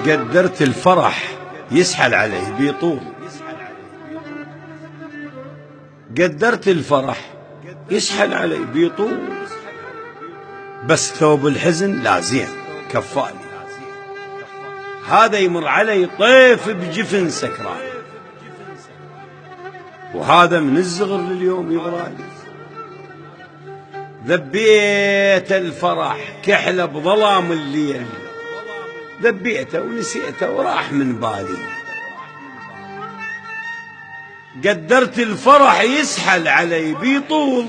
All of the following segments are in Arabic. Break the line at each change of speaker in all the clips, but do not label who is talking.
قدرت الفرح يسحل عليه بيطول، قدرت الفرح يسحل علي بيطول، بس ثوب الحزن لا زين كفاني. هذا يمر علي طيف بجفن سكران، وهذا من الزغر لليوم يغرالي. ذبيت الفرح كحله بظلام الليل، ذبيته ونسيته وراح من بالي. قدرت الفرح يسحل علي بيطول،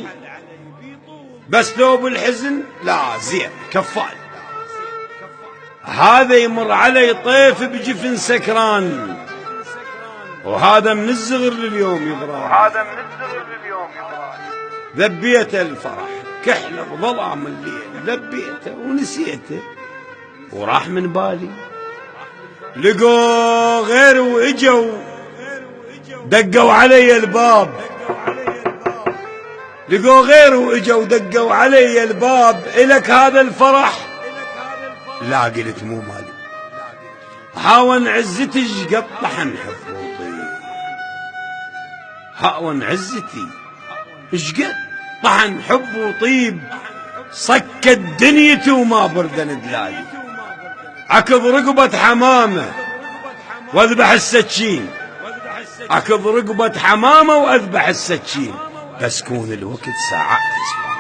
بس ثوب الحزن لا زين كفاني. هذا يمر علي طيف بجفن سكران، وهذا من الزغر لليوم يغرالي. ذبيت الفرح كحله بظلام الليل، ذبيته ونسيته وراح من بالي. لقوا غير واجوا دقوا علي الباب، لقوا غير واجوا دقوا علي الباب. إلك هذا الفرح؟ لا قلت مو مالي. هاون عزتي شقد طحن حفوطي، هاون عزتي شقد طحن حب وطيب، صكت دنيتي وما بردن دلالي. عكض رقبة حمامة واذبح السكين، عكض رقبة حمامة واذبح السكين، بس كون الوقت ساعات اسبوع.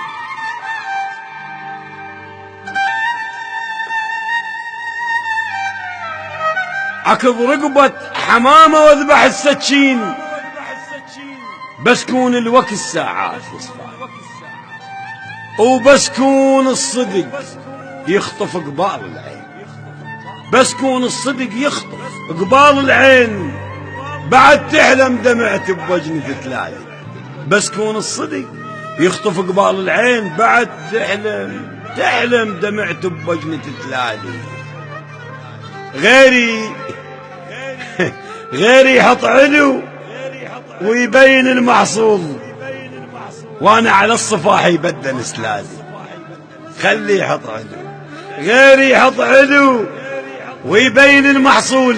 عكض رقبة حمامة واذبح السكين، بس كون الوقت ساعات اسبوع. وبس كون الصدق يخطف قبال العين، بس كون الصدق يخطف قبال العين، بعد تحلم دمعت بوجنة تلالي. بس كون الصدق يخطف قبال العين، بعد تحلم دمعت بوجنة تلالي. غيري يحط علو ويبين المحصول، وانا على الصفاح يبدل سلالي. خلي يحط علو، غيري يحط علو ويبين المحصول،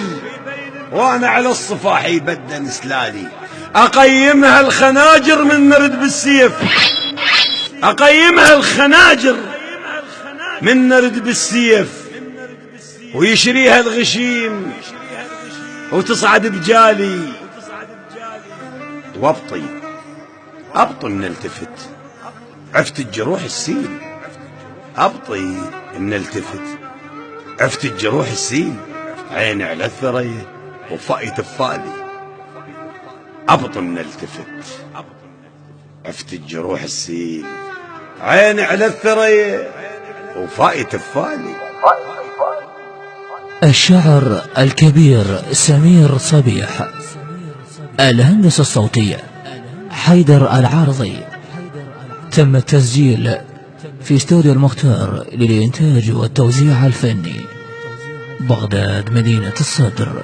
وانا على الصفاح يبدل سلالي. اقيمها الخناجر من نرد بالسيف، اقيمها الخناجر من نرد بالسيف، ويشريها الغشيم وتصعد بجالي. أبطي من التفت، عفت الجروح السيل. أبطي من التفت، عفت الجروح السيل، عيني على الثريا وفايت الفالي. أبطي من التفت، عفت الجروح السيل، عيني على الثريا وفايت الفالي.
الشاعر الكبير سمير صبيح. الهندسة الصوتية حيدر العارضي. تم التسجيل في استوديو المختار للإنتاج والتوزيع الفني، بغداد، مدينة الصدر.